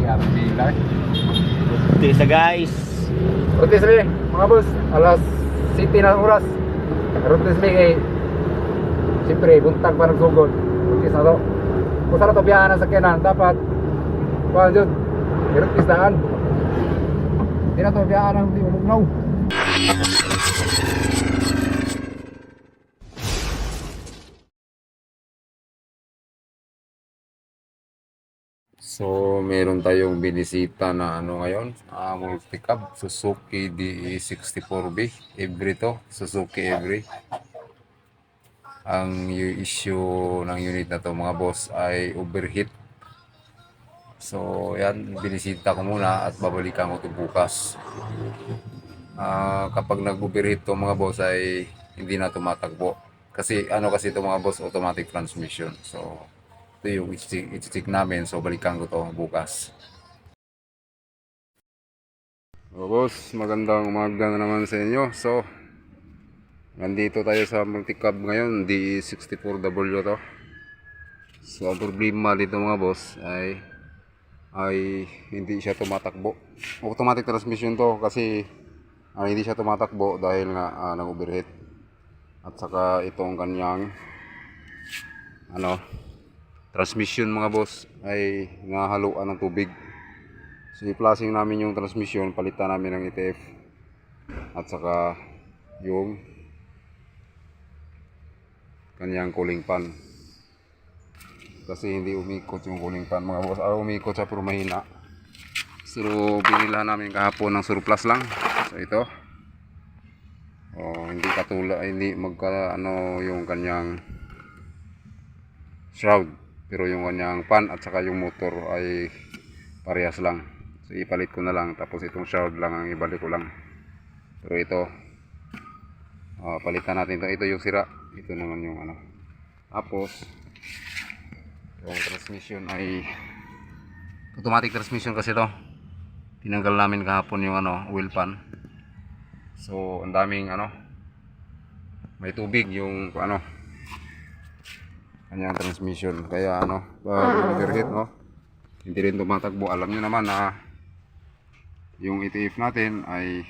Abdilay. Ito sa guys. Rotes mi, mga boss, alas 7 na oras. Rotes mi kay siyempre buntag pa nagsugod. Rotes na to. Kung saan na to biyahan sa sakyanan, dapat kuhaan dyan, rotes daan. Hindi na to biyahan ng di umugnaw. So, meron tayong binisita na ano ngayon, multi-cab, Suzuki DE64B, every to, Suzuki every. Ang issue ng unit na to mga boss ay overheat. So, yan, binisita ko muna at babalikan ko ito bukas. Kapag nag-overheat to mga boss ay hindi na tumatakbo. Kasi ito mga boss, automatic transmission. So, ito yung i-check namin. So, balikan ko to bukas. So, boss, magandang umaga na naman sa inyo. So, nandito tayo sa multi-cab ngayon, DE64W to. So, ang problema dito mga boss ay hindi siya tumatakbo. Automatic transmission to kasi hindi siya tumatakbo dahil nga nag-overheat. At saka itong kanyang transmission mga boss ay nahaluan ng tubig. So i-flushing namin yung transmission, palitan namin ng ETF at saka yung kanyang cooling fan. Kasi hindi umikot yung cooling fan mga boss. Umikot siya pero mahina. So binila namin kahapon ng surplus lang. So ito. Hindi yung kanyang shroud. Pero yung kanyang fan at saka yung motor ay parehas lang. So ipalit ko na lang. Tapos itong shroud lang ang ibalik ko lang. Pero ito, palitan natin ito. Ito yung sira. Ito naman yung Tapos, yung transmission ay automatic transmission kasi to. Tinanggal namin kahapon yung oil pan. So ang daming may tubig yung kanyang transmission, kaya overheat hindi rin tumatakbo. Alam nyo naman na yung ETF natin ay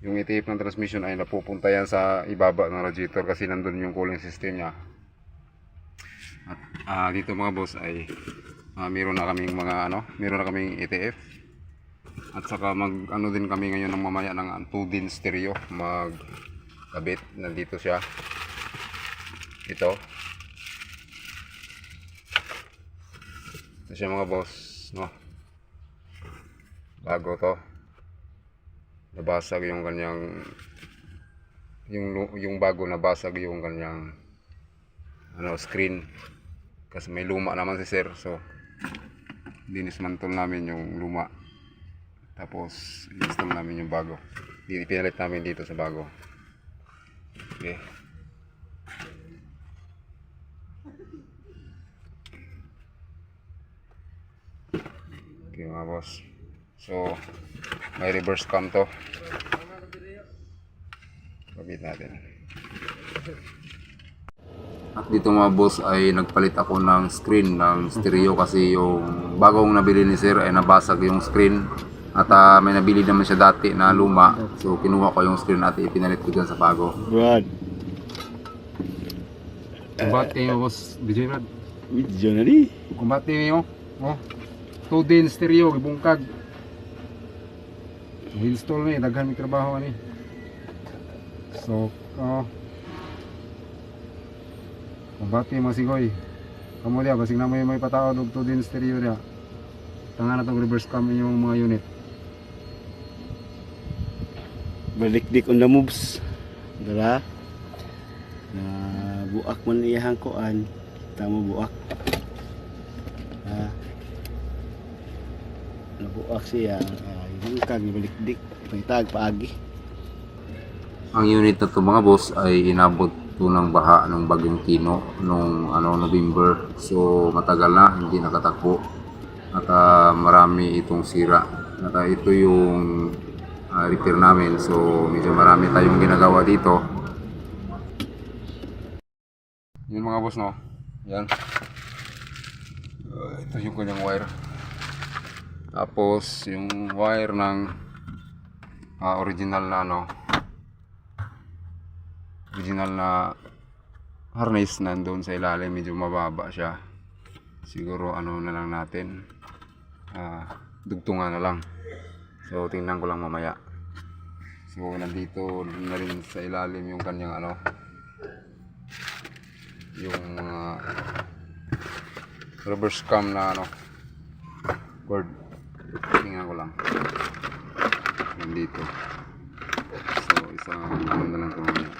yung ETF ng transmission ay napupunta yan sa ibaba ng radiator kasi nandun yung cooling system nya. At dito mga boss ay meron na kaming ETF at saka din kami ngayon ng mamaya ng 2-din stereo magkabit. Nandito siya, ito siya mga boss, bago to, nabasag yung kanyang yung bago nabasag yung kanyang screen kasi may luma naman si sir. So dinismantle namin yung luma tapos install namin yung bago, pinalit namin dito sa bago. Okay, mga boss. So may reverse cam to, gabit natin. At dito mga boss ay nagpalit ako ng screen ng stereo kasi yung bagong nabili ni sir ay nabasag yung screen at may nabili naman siya dati na luma. So kinuha ko yung screen at ipinalit ko dyan sa bago. Brad. Kumbati mo boss, DJ Brad. Video na di. Kumbati mo. 2-din stereo gibungkag. Install ni daghan mi trabaho ani. So kumbati mo sigoy. Kamo dia basig na may pataod og 2-din stereo dia. Tangan na tong reverse cam yung mga unit. Balik-dik on the moves. Dala. Na buak man iyang kuan. Tamo buak. Nabuak siya. Yung kag balik-dik. Pagtag paagi. Ang unit na to mga boss ay inabot to ng baha ng Bagyong Tino nung November. So matagal na hindi nakatakbo. At marami itong sira. At ito yung repair namin. So medyo marami tayong ginagawa dito. Yun mga boss, no? Yan. Ito yung kanyang wire. Tapos yung wire ng original na original na harness nandun sa ilalim, medyo mababa siya. Siguro na lang natin, dugtungan na lang. So tingnan ko lang mamaya. So nandito na rin sa ilalim yung kanyang yung reverse cam na cord. Tingnan ko lang. Nandito. So isang na lang ito mamaya.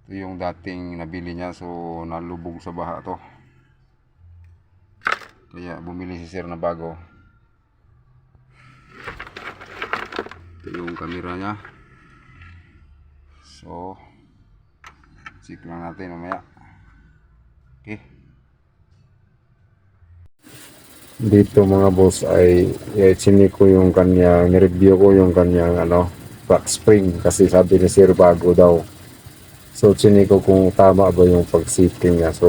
Ito yung dating nabili niya, so nalubog sa baha to. Kaya bumili si sir na bago. Ito yung camera niya. So check lang natin mamaya. Okay. Dito mga boss ay chinik ko yung kanyang, nireview ko yung kanyang back spring kasi sabi ni sir bago daw. So chinik ko kung tama ba yung pag-sitting niya. So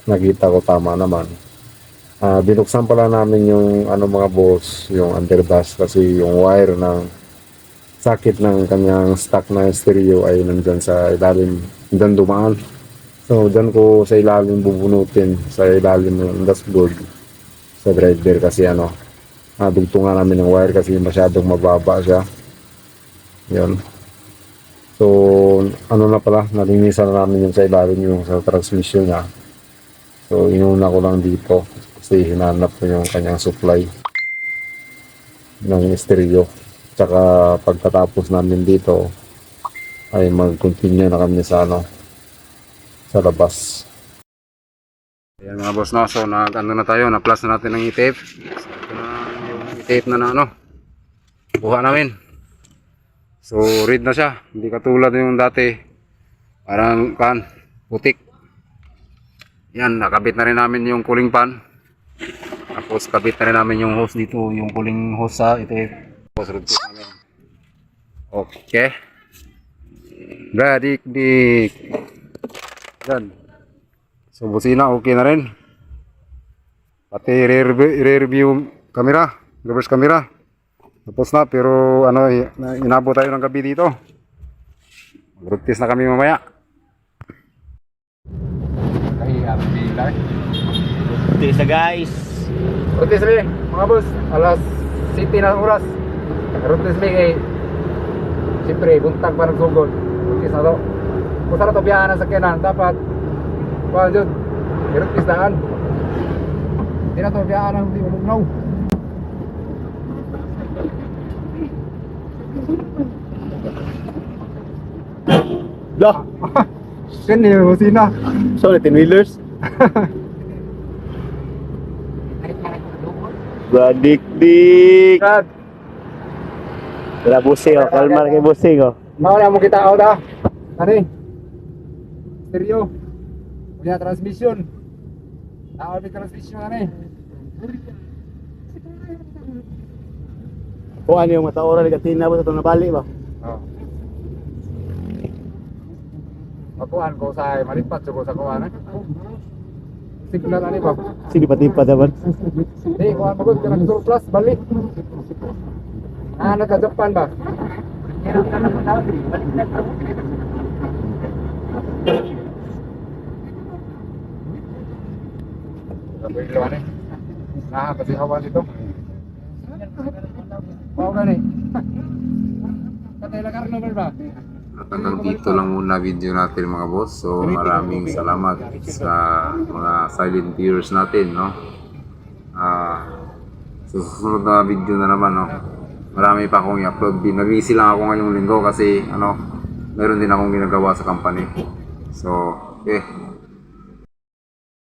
nakita ko tama naman. Binuksan pala namin yung mga boss, yung underbass kasi yung wire ng sakit ng kanyang stock na stereo ay nandyan sa ilalim, nandyan dumaan. So dyan ko sa ilalim bubunutin, sa ilalim ng dashboard sa driver kasi dugtungan namin ng wire kasi masyadong mababa siya. Yun. So na pala, nalinisan na namin yung sa ilalim, yung sa transmission niya. So inuna ko lang dito kasi hinanap ko yung kanyang supply ng stereo. Tsaka pagkatapos namin dito ay mag-continue na kami sa sa labas. Ayan mga boss, so na tayo, na plus na natin ng i-tape. So ito na yung i-tape na buha namin. So read na siya, hindi katulad yung dati parang putik. Yan, nakabit na rin namin yung cooling pan. Tapos kabit na rin namin yung hose dito, yung cooling hose sa i-tape. Tapos rotate namin. Okay. Gadik-dik. Yan. So busina okay na rin. Pati rear view camera, reverse camera. Tapos na, pero inabot tayo ng gabi dito. Mag-road na kami mamaya. Ito sa guys. Road test mga boss, alas 7 na oras. Road test siyempre, buntag pa nagsugod. Road test na to. Kung saan na ito biyahan ng sakyanan, dapat yun, road test daan. Hindi na ito biyahan ng umugnaw. Dah. Kan yung busina. So, 10 wheelers. Badik-dik. Brad, Wala busing oh, kalmar kay busing oh. mau na mo kita out stereo. Punya transmission. Tahu di transmission Kung ano yung mata oras katina ba sa itong nabali ba? Oh. Akuan ko sa malipat ko sa kuan signal ba? Sige patipat naman. Di kuan magod ka ng surplus balik. Ka Japan ba? Sabi ko kasi hawan dito. Gani. Patay la karno ba? At hanggang dito lang muna video natin mga boss. So maraming salamat sa mga silent viewers natin, no. Sa susunod na video na naman, no. Marami pa akong i-upload. Nag-busy lang ako ngayong linggo kasi meron din akong ginagawa sa company. So, okay.